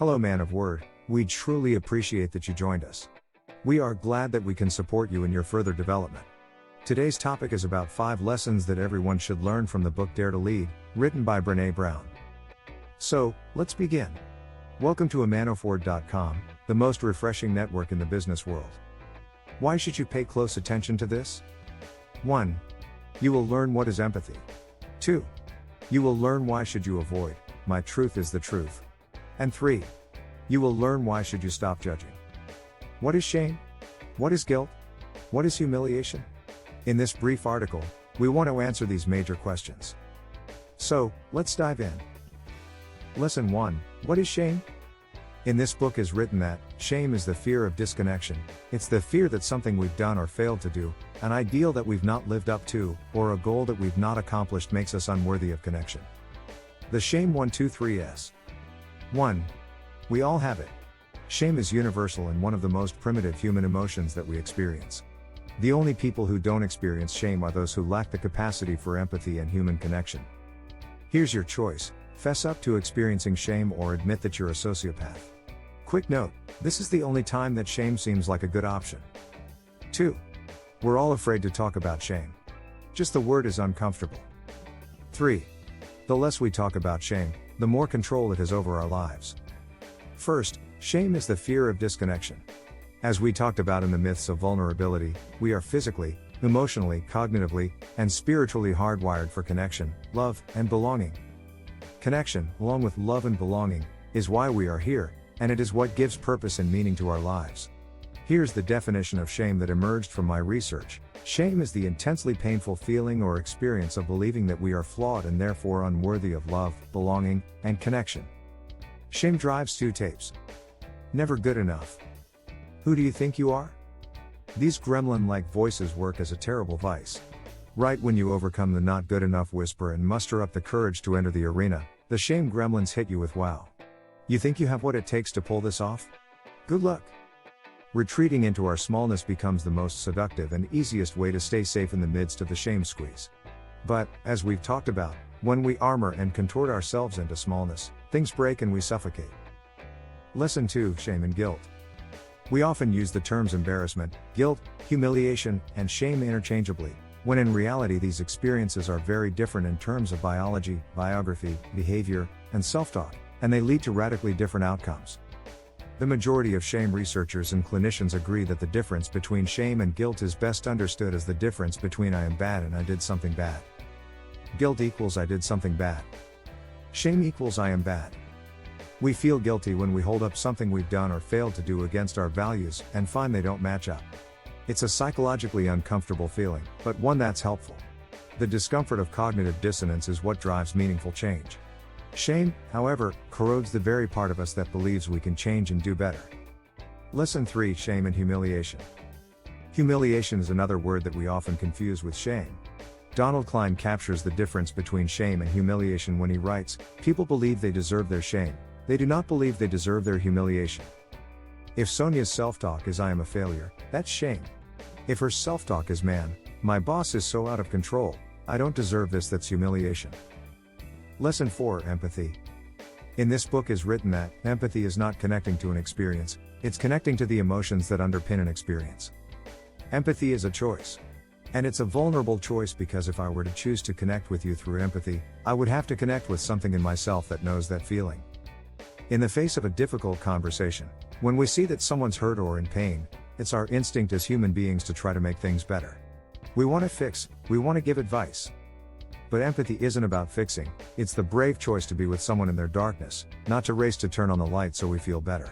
Hello, man of word, we truly appreciate that you joined us. We are glad that we can support you in your further development. Today's topic is about 5 lessons that everyone should learn from the book Dare to Lead, written by Brene Brown. So, let's begin. Welcome to amanofword.com, the most refreshing network in the business world. Why should you pay close attention to this? 1. You will learn what is empathy. 2. You will learn why should you avoid, my truth is the truth. And 3. You will learn why should you stop judging. What is shame? What is guilt? What is humiliation? In this brief article, we want to answer these major questions. So, let's dive in. Lesson 1, what is shame? In this book is written that, shame is the fear of disconnection. It's the fear that something we've done or failed to do, an ideal that we've not lived up to, or a goal that we've not accomplished makes us unworthy of connection. The shame 123s. 1. We all have it. Shame is universal and one of the most primitive human emotions that we experience. The only people who don't experience shame are those who lack the capacity for empathy and human connection. Here's your choice: fess up to experiencing shame or admit that you're a sociopath. Quick note, this is the only time that shame seems like a good option. 2. We're all afraid to talk about shame. Just the word is uncomfortable. 3. The less we talk about shame, the more control it has over our lives. First, shame is the fear of disconnection. As we talked about in the myths of vulnerability, we are physically, emotionally, cognitively, and spiritually hardwired for connection, love, and belonging. Connection, along with love and belonging, is why we are here, and it is what gives purpose and meaning to our lives. Here's the definition of shame that emerged from my research. Shame is the intensely painful feeling or experience of believing that we are flawed and therefore unworthy of love, belonging, and connection. Shame drives 2 tapes. Never good enough. Who do you think you are? These gremlin-like voices work as a terrible vice. Right when you overcome the not good enough whisper and muster up the courage to enter the arena, the shame gremlins hit you with wow. You think you have what it takes to pull this off? Good luck. Retreating into our smallness becomes the most seductive and easiest way to stay safe in the midst of the shame squeeze. But, as we've talked about, when we armor and contort ourselves into smallness, things break and we suffocate. Lesson 2, shame and guilt. We often use the terms embarrassment, guilt, humiliation, and shame interchangeably, when in reality these experiences are very different in terms of biology, biography, behavior, and self-talk, and they lead to radically different outcomes. The majority of shame researchers and clinicians agree that the difference between shame and guilt is best understood as the difference between I am bad and I did something bad. Guilt equals I did something bad. Shame equals I am bad. We feel guilty when we hold up something we've done or failed to do against our values and find they don't match up. It's a psychologically uncomfortable feeling, but one that's helpful. The discomfort of cognitive dissonance is what drives meaningful change. Shame, however, corrodes the very part of us that believes we can change and do better. Lesson 3, shame and humiliation. Humiliation is another word that we often confuse with shame. Donald Klein captures the difference between shame and humiliation when he writes, "People believe they deserve their shame. They do not believe they deserve their humiliation." If Sonia's self-talk is I am a failure, that's shame. If her self-talk is man, my boss is so out of control, I don't deserve this, that's humiliation. Lesson 4, empathy. In this book is written that, empathy is not connecting to an experience, it's connecting to the emotions that underpin an experience. Empathy is a choice. And it's a vulnerable choice because if I were to choose to connect with you through empathy, I would have to connect with something in myself that knows that feeling. In the face of a difficult conversation, when we see that someone's hurt or in pain, it's our instinct as human beings to try to make things better. We want to fix, we want to give advice. But empathy isn't about fixing, it's the brave choice to be with someone in their darkness, not to race to turn on the light so we feel better.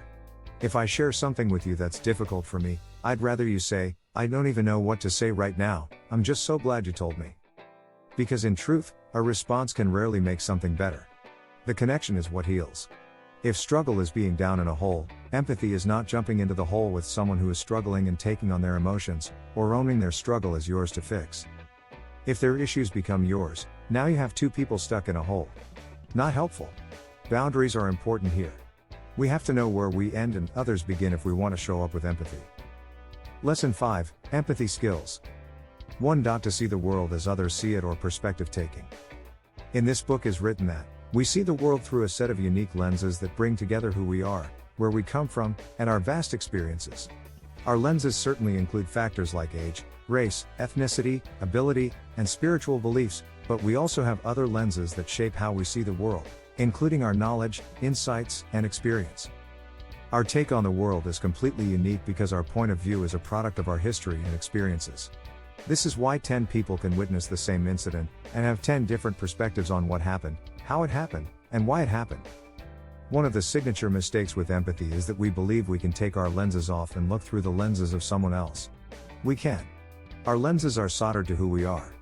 If I share something with you that's difficult for me, I'd rather you say, "I don't even know what to say right now, I'm just so glad you told me." Because in truth, a response can rarely make something better. The connection is what heals. If struggle is being down in a hole, empathy is not jumping into the hole with someone who is struggling and taking on their emotions, or owning their struggle as yours to fix. If their issues become yours, now you have 2 people stuck in a hole. Not helpful. Boundaries are important here. We have to know where we end and others begin if we want to show up with empathy. Lesson 5, empathy skills. 1. To see the world as others see it or perspective taking. In this book is written that, We see the world through a set of unique lenses that bring together who we are, where we come from, and our vast experiences. Our lenses certainly include factors like age, race, ethnicity, ability, and spiritual beliefs, but we also have other lenses that shape how we see the world, including our knowledge, insights, and experience. Our take on the world is completely unique because our point of view is a product of our history and experiences. This is why 10 people can witness the same incident, and have 10 different perspectives on what happened, how it happened, and why it happened. One of the signature mistakes with empathy is that we believe we can take our lenses off and look through the lenses of someone else. We can. Our lenses are soldered to who we are.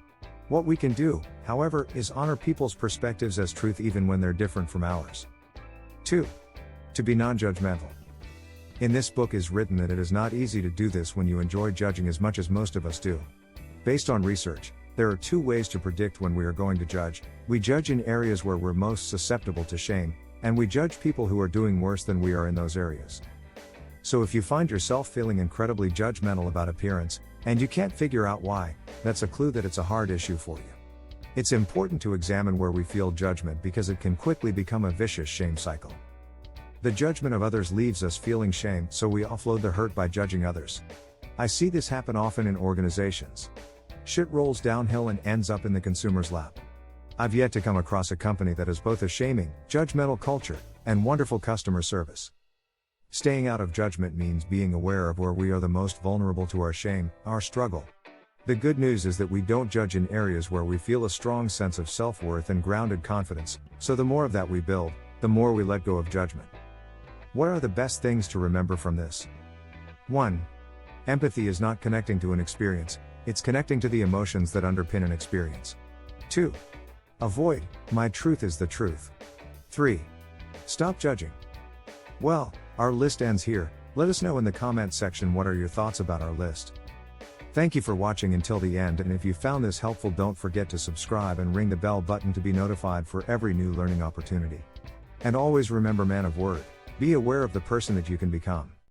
What we can do, however, is honor people's perspectives as truth even when they're different from ours. 2. To be non-judgmental. In this book is written that it is not easy to do this when you enjoy judging as much as most of us do. Based on research, there are 2 ways to predict when we are going to judge. We judge in areas where we're most susceptible to shame, and we judge people who are doing worse than we are in those areas. So if you find yourself feeling incredibly judgmental about appearance, and you can't figure out why, that's a clue that it's a hard issue for you. It's important to examine where we feel judgment because it can quickly become a vicious shame cycle. The judgment of others leaves us feeling shame, so we offload the hurt by judging others. I see this happen often in organizations. Shit rolls downhill and ends up in the consumer's lap. I've yet to come across a company that has both a shaming, judgmental culture, and wonderful customer service. Staying out of judgment means being aware of where we are the most vulnerable to our shame, our struggle. The good news is that we don't judge in areas where we feel a strong sense of self-worth and grounded confidence, so the more of that we build, the more we let go of judgment. What are the best things to remember from this? 1. Empathy is not connecting to an experience, it's connecting to the emotions that underpin an experience. 2. Avoid, my truth is the truth. 3. Stop judging. Well, our list ends here. Let us know in the comment section what are your thoughts about our list. Thank you for watching until the end, and if you found this helpful, don't forget to subscribe and ring the bell button to be notified for every new learning opportunity. And always remember, man of word, be aware of the person that you can become.